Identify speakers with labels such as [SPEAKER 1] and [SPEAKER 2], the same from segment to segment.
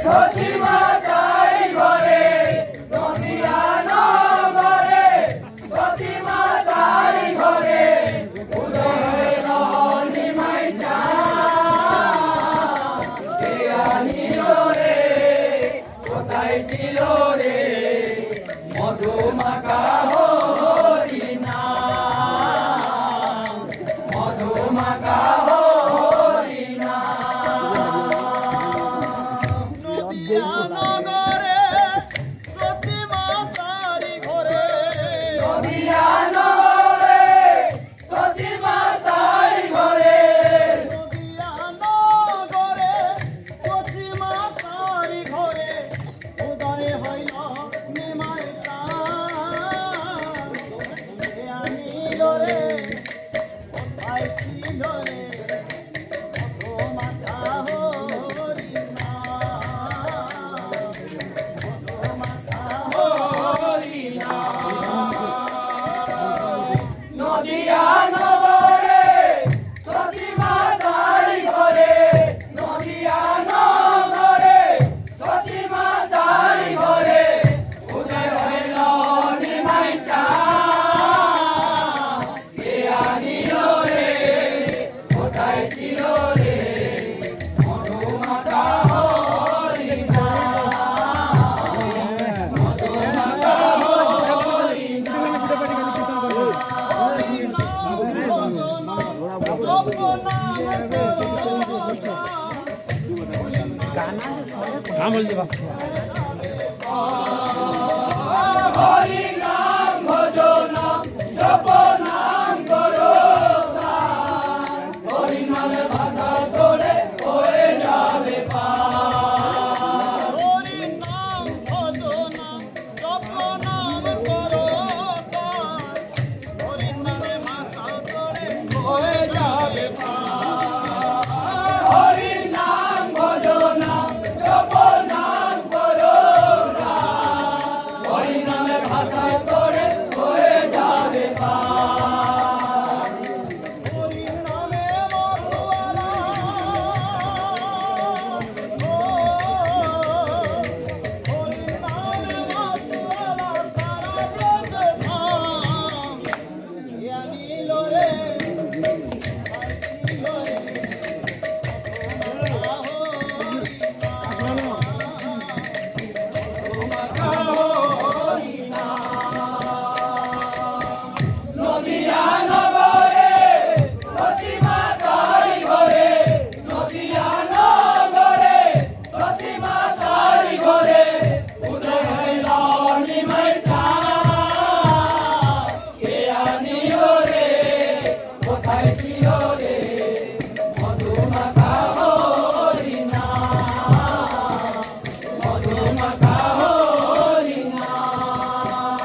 [SPEAKER 1] সতী মাতারি ঘরে নদিয়া নগরে সতী মাতারি ঘরে উদয় হইল নিমাই চাঁদ কে আনিল রে কোথায় ছিল রে মধুমাখা হরি নাম মধুমাখা হরি নাম নদিয়া নগরে সতী মাতারি ঘরে নদিয়া নগরে সতী মাতারি ঘরে নদিয়া নগরে সতী মাতারি ঘরে উদয় হইল নিমাই চাঁদ কে আনিল রে কোথায় ছিল রে মধুমাখা হরি নাম মধুমাখা হরি নাম নদিয়া নগরে সতী মাতারি ঘরে নদিয়া নগরে সতী মাতারি ঘরে উদয় হইল নিমাই চাঁদ কে আনিল রে কোথায় ছিল রে মধুমাখা হরি নাম মধুমাখা হরি হরি নাম ভজ নাম জপ নাম করো হরি নামে ভাষা তোলে হয়ে যাবে পার হরি নাম ভজ নাম জপ নাম করো হরি নামে ভাষা তোলে হয়ে যাবে পার হরি নাম ভজ নাম জপ নাম করো হরি নামে ভাষা তোলে হয়ে যাবে পার হরি নামে মধুয়ালা হরি নামে মধুয়ালা সারা ব্রত ধাম জ্ঞানীল রে আসিল রে মধুমাখা হরি নাম নদিয়া নগরে সতী মাতারি ঘরে নদিয়া নগরে সতী মাতারি ঘরে উদয় হইল নিমাই চাঁদ কে আনিল রে কোথায় ছিল রে মধুমাখা হরি নাম মধুমাখা হরি নাম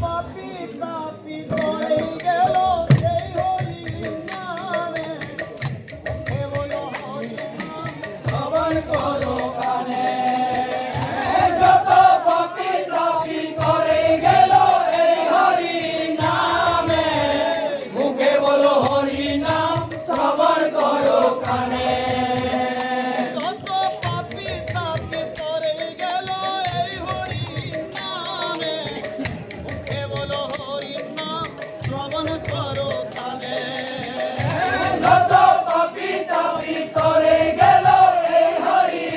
[SPEAKER 1] পাপি তাপি করে গেল সেই হরি নামে কেবল হরি নাম শ্রবণ করো কানে যত পাপি তাপি করে গেল এই হরি নামে মুখে বলো হরি নাম শ্রবণ করো কানে যত পাপি তাপি করে গেল এই হরি নামে মুখে বলো হরি নাম শ্রবণ করো কানে যত পাপি তাপি করে গেল এই হরি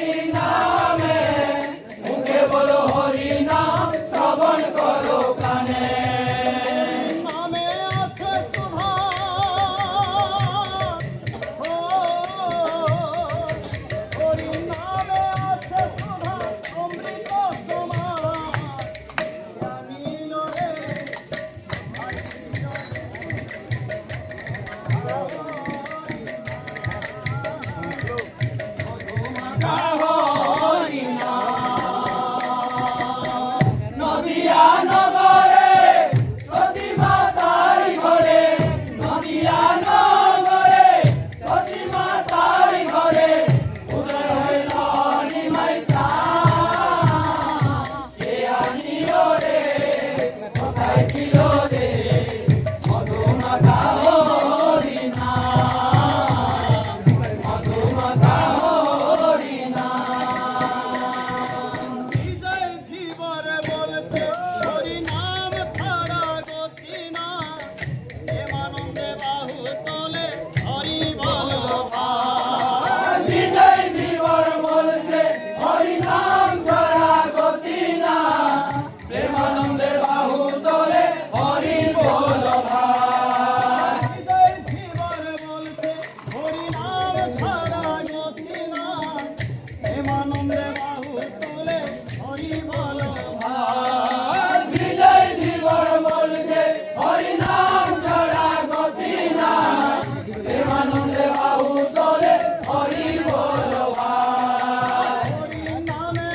[SPEAKER 2] প্রেমানন্দে বাহু তুলে হরি বলো
[SPEAKER 1] ভাই বিজয় দিবস বলছে হরি নাম ছাড়া গতি নাই প্রেমানন্দে বাহু তোলে হরি বল ভাই
[SPEAKER 2] হরি নামে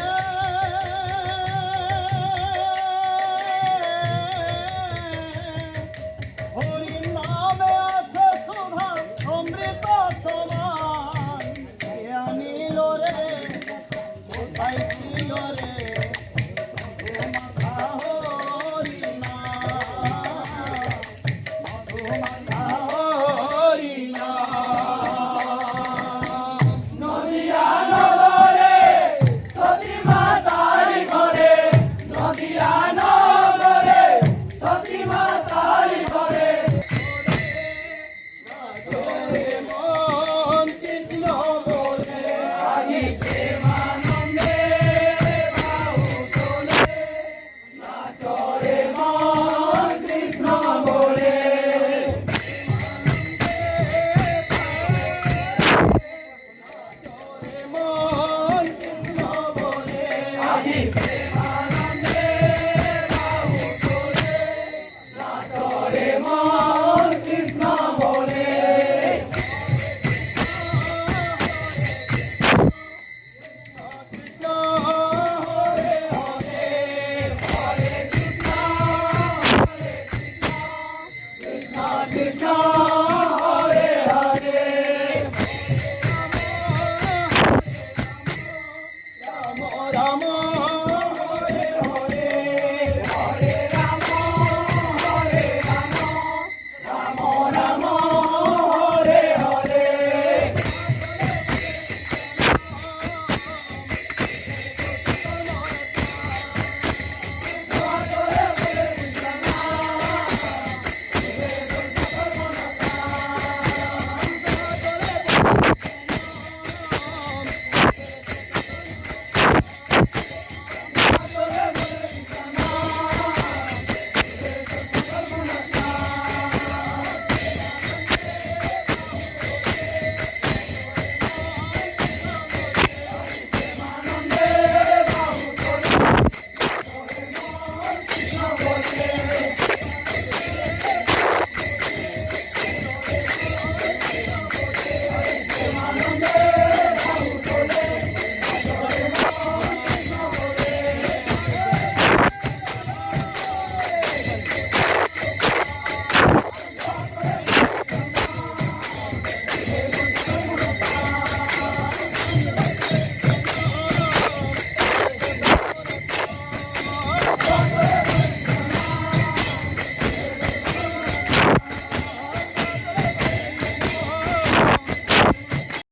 [SPEAKER 2] হরি নামে আছে সুধা অমৃত সমান কে আনিল রে কোথায় ছিল রে মাথা হরি মাথা
[SPEAKER 1] হরি নদিয়া নগরে সতী মাতার ঘরে নদিয়া নগরে সতী মাতার ঘরে মন কৃষ্ণ বলে আজি প্রেমানন্দে বাহু তোলে নাচরে মন কৃষ্ণ বলে মন কৃষ্ণ বলে আজি প্রেমানন্দে বাহু তোলে নাচরে মন কৃষ্ণ বলে কৃষ্ণ হরে হরে হরে কৃষ্ণ কৃষ্ণ কৃষ্ণ হরে হরে রাম রাম